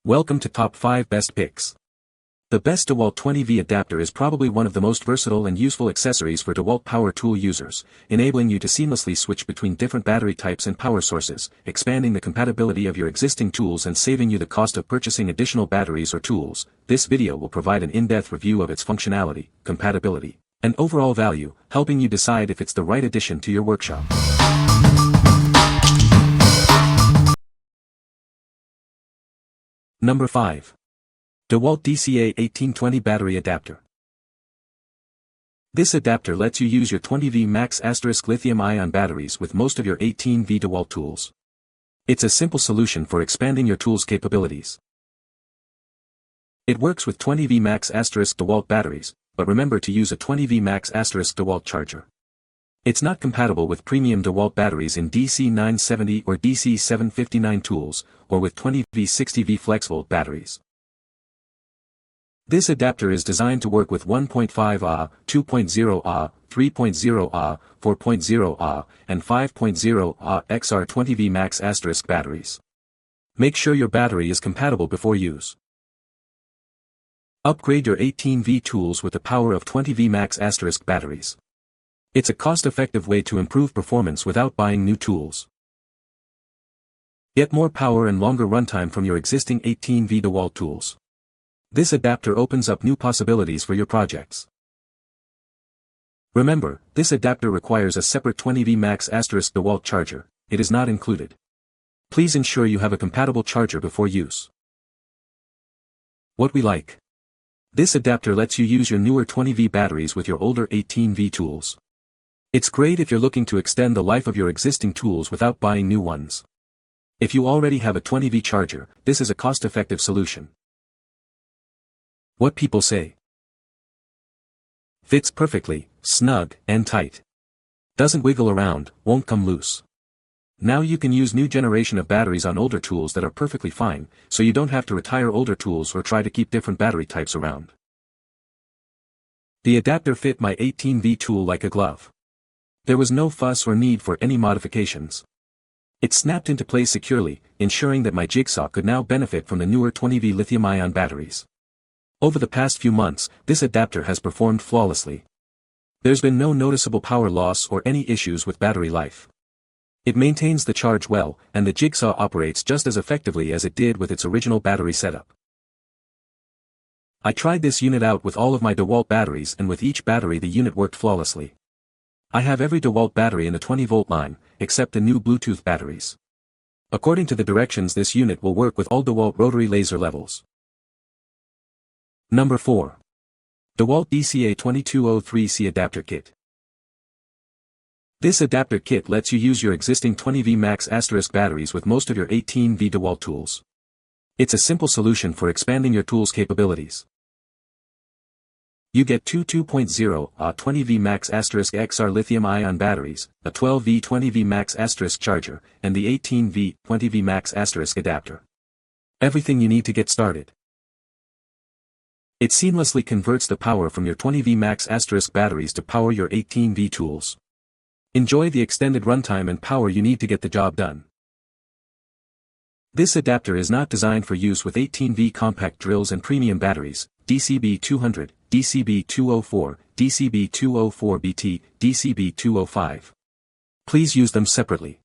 Welcome to Top 5 Best Picks. The best Dewalt 20v adapter is probably one of the most versatile and useful accessories for Dewalt power tool users, enabling you to seamlessly switch between different battery types and power sources, expanding the compatibility of your existing tools and saving you the cost of purchasing additional batteries or tools. This video will provide an in-depth review of its functionality, compatibility, and overall value, helping you decide if it's the right addition to your workshop. Number 5. Dewalt DCA1820 Battery Adapter. This adapter lets you use your 20V max * lithium-ion batteries with most of your 18V Dewalt tools. It's a simple solution for expanding your tool's capabilities. It works with 20V max * Dewalt batteries, but remember to use a 20V max * Dewalt charger. It's not compatible with premium Dewalt batteries in DC970 or DC759 tools, or with 20V 60V FlexVolt batteries. This adapter is designed to work with 1.5 Ah, 2.0 Ah, 3.0 Ah, 4.0 Ah, and 5.0 Ah XR 20V max * batteries. Make sure your battery is compatible before use. Upgrade your 18V tools with the power of 20V max * batteries. It's a cost-effective way to improve performance without buying new tools. Get more power and longer runtime from your existing 18V Dewalt tools. This adapter opens up new possibilities for your projects. Remember, this adapter requires a separate 20V max * Dewalt charger. It is not included. Please ensure you have a compatible charger before use. What we like. This adapter lets you use your newer 20V batteries with your older 18V tools. It's great if you're looking to extend the life of your existing tools without buying new ones. If you already have a 20V charger, this is a cost-effective solution. What people say. Fits perfectly, snug, and tight. Doesn't wiggle around, won't come loose. Now you can use new generation of batteries on older tools that are perfectly fine, so you don't have to retire older tools or try to keep different battery types around. The adapter fit my 18V tool like a glove. There was no fuss or need for any modifications. It snapped into place securely, ensuring that my jigsaw could now benefit from the newer 20V lithium-ion batteries. Over the past few months, this adapter has performed flawlessly. There's been no noticeable power loss or any issues with battery life. It maintains the charge well, and the jigsaw operates just as effectively as it did with its original battery setup. I tried this unit out with all of my Dewalt batteries, and with each battery the unit worked flawlessly. I have every Dewalt battery in the 20V line, except the new Bluetooth batteries. According to the directions, this unit will work with all Dewalt rotary laser levels. Number 4. Dewalt DCA1820 Adapter Kit. This adapter kit lets you use your existing 20V max * batteries with most of your 18V Dewalt tools. It's a simple solution for expanding your tool's capabilities. You get two 2.0 Ah 20V max * XR lithium-ion batteries, a 12V 20V max * charger, and the 18V 20V max * adapter. Everything you need to get started. It seamlessly converts the power from your 20V max * batteries to power your 18V tools. Enjoy the extended runtime and power you need to get the job done. This adapter is not designed for use with 18V compact drills and premium batteries, DCB200, DCB204, DCB204BT, DCB205. Please use them separately.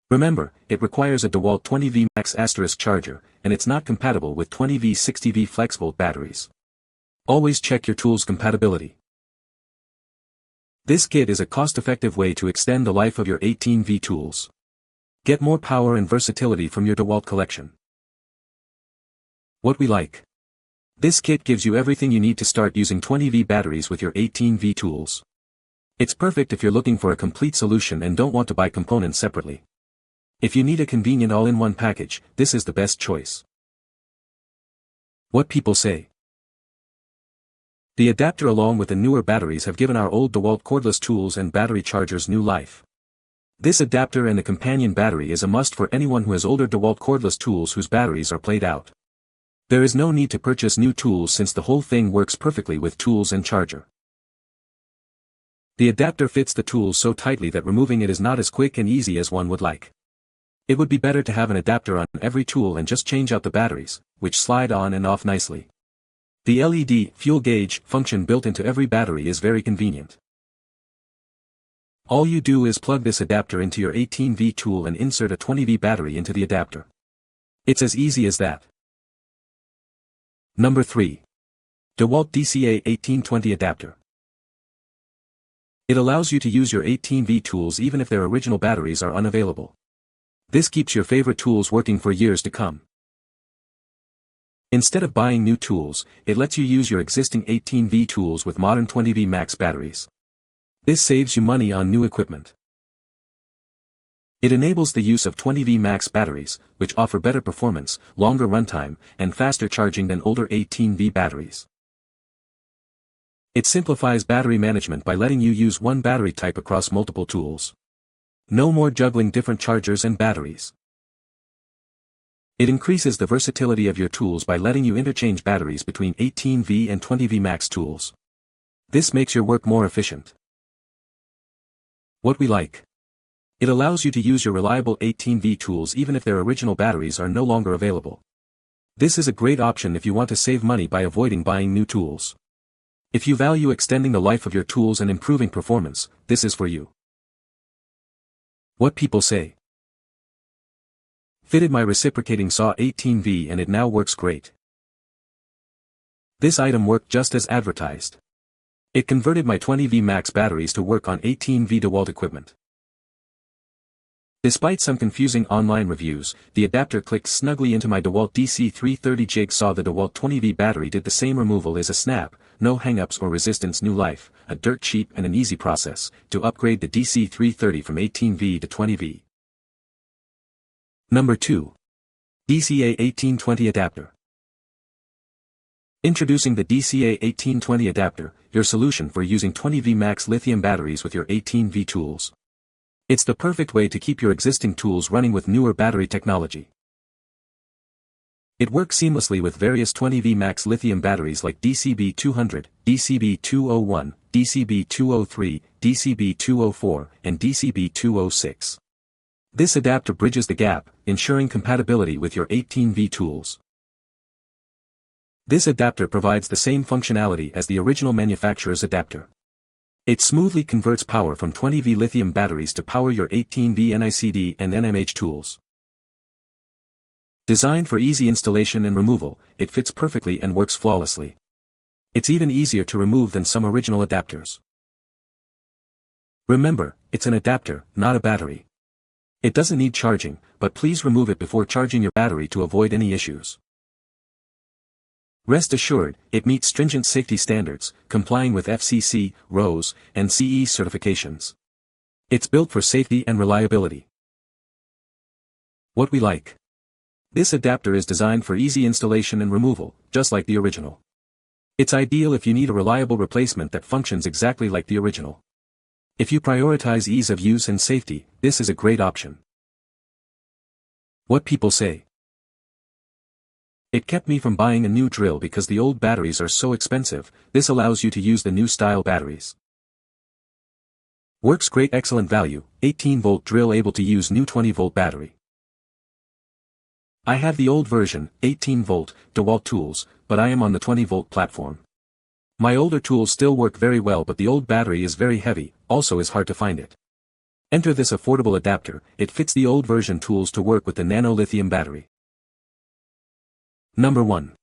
Remember, it requires a Dewalt 20V max * charger, and it's not compatible with 20V 60V FlexVolt batteries. Always check your tool's compatibility. This kit is a cost-effective way to extend the life of your 18V tools. Get more power and versatility from your Dewalt collection. What we like. This kit gives you everything you need to start using 20V batteries with your 18V tools. It's perfect if you're looking for a complete solution and don't want to buy components separately. If you need a convenient all-in-one package, this is the best choice. What people say. The adapter along with the newer batteries have given our old Dewalt cordless tools and battery chargers new life. This adapter and the companion battery is a must for anyone who has older Dewalt cordless tools whose batteries are played out. There is no need to purchase new tools since the whole thing works perfectly with tools and charger. The adapter fits the tools so tightly that removing it is not as quick and easy as one would like. It would be better to have an adapter on every tool and just change out the batteries, which slide on and off nicely. The LED fuel gauge function built into every battery is very convenient. All you do is plug this adapter into your 18V tool and insert a 20V battery into the adapter. It's as easy as that. Number 3. Dewalt DCA1820 Adapter. It allows you to use your 18V tools even if their original batteries are unavailable. This keeps your favorite tools working for years to come. Instead of buying new tools, it lets you use your existing 18V tools with modern 20V max batteries. This saves you money on new equipment. It enables the use of 20V max batteries, which offer better performance, longer runtime, and faster charging than older 18V batteries. It simplifies battery management by letting you use one battery type across multiple tools. No more juggling different chargers and batteries. It increases the versatility of your tools by letting you interchange batteries between 18V and 20V max tools. This makes your work more efficient. What we like. It allows you to use your reliable 18V tools even if their original batteries are no longer available. This is a great option if you want to save money by avoiding buying new tools. If you value extending the life of your tools and improving performance, this is for you. What people say. Fitted my reciprocating saw 18V and it now works great. This item worked just as advertised. It converted my 20V max batteries to work on 18V DeWalt equipment. Despite some confusing online reviews, the adapter clicks snugly into my Dewalt DC330 jig saw. The Dewalt 20V battery did the same removal as a snap, no hangups or resistance. New life, a dirt cheap and an easy process, to upgrade the DC330 from 18V to 20V. Number 2. DCA1820 Adapter. Introducing the DCA1820 Adapter, your solution for using 20V max lithium batteries with your 18V tools. It's the perfect way to keep your existing tools running with newer battery technology. It works seamlessly with various 20V max lithium batteries like DCB200, DCB201, DCB203, DCB204, and DCB206. This adapter bridges the gap, ensuring compatibility with your 18V tools. This adapter provides the same functionality as the original manufacturer's adapter. It smoothly converts power from 20V lithium batteries to power your 18V NICD and NMH tools. Designed for easy installation and removal, it fits perfectly and works flawlessly. It's even easier to remove than some original adapters. Remember, it's an adapter, not a battery. It doesn't need charging, but please remove it before charging your battery to avoid any issues. Rest assured, it meets stringent safety standards, complying with FCC, RoHS, and CE certifications. It's built for safety and reliability. What we like. This adapter is designed for easy installation and removal, just like the original. It's ideal if you need a reliable replacement that functions exactly like the original. If you prioritize ease of use and safety, this is a great option. What people say. It kept me from buying a new drill because the old batteries are so expensive. This allows you to use the new style batteries. Works great. Excellent value, 18V drill able to use new 20V battery. I have the old version, 18V, DeWalt tools, but I am on the 20V platform. My older tools still work very well, but the old battery is very heavy, also is hard to find it. Enter this affordable adapter. It fits the old version tools to work with the nano lithium battery. Number 1.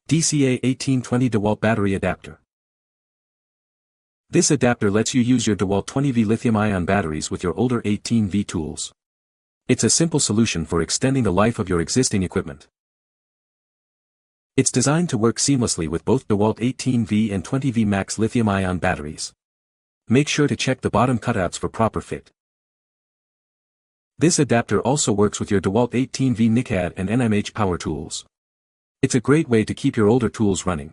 DCA1820 DeWalt Battery Adapter. This adapter lets you use your DeWalt 20V lithium-ion batteries with your older 18V tools. It's a simple solution for extending the life of your existing equipment. It's designed to work seamlessly with both DeWalt 18V and 20V max lithium-ion batteries. Make sure to check the bottom cutouts for proper fit. This adapter also works with your DeWalt 18V NICAD and NMH power tools. It's a great way to keep your older tools running.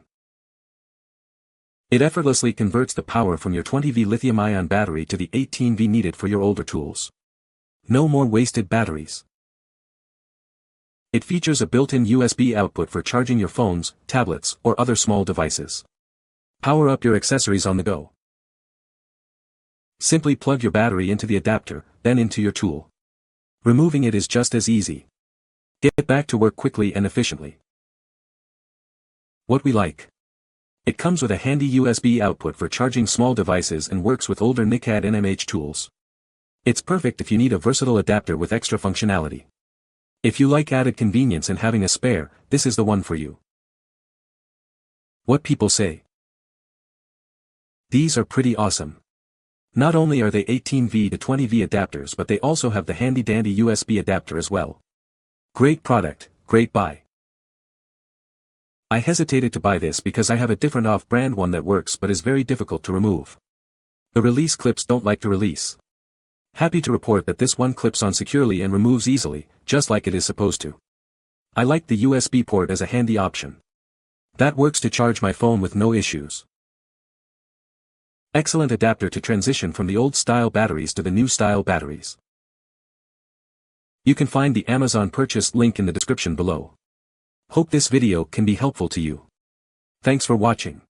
It effortlessly converts the power from your 20V lithium-ion battery to the 18V needed for your older tools. No more wasted batteries. It features a built-in USB output for charging your phones, tablets, or other small devices. Power up your accessories on the go. Simply plug your battery into the adapter, then into your tool. Removing it is just as easy. Get back to work quickly and efficiently. What we like. It comes with a handy USB output for charging small devices and works with older NICAD NMH tools. It's perfect if you need a versatile adapter with extra functionality. If you like added convenience and having a spare, this is the one for you. What people say. These are pretty awesome. Not only are they 18V to 20V adapters, but they also have the handy dandy USB adapter as well. Great product, great buy. I hesitated to buy this because I have a different off-brand one that works but is very difficult to remove. The release clips don't like to release. Happy to report that this one clips on securely and removes easily, just like it is supposed to. I like the USB port as a handy option. That works to charge my phone with no issues. Excellent adapter to transition from the old style batteries to the new style batteries. You can find the Amazon purchase link in the description below. Hope this video can be helpful to you. Thanks for watching.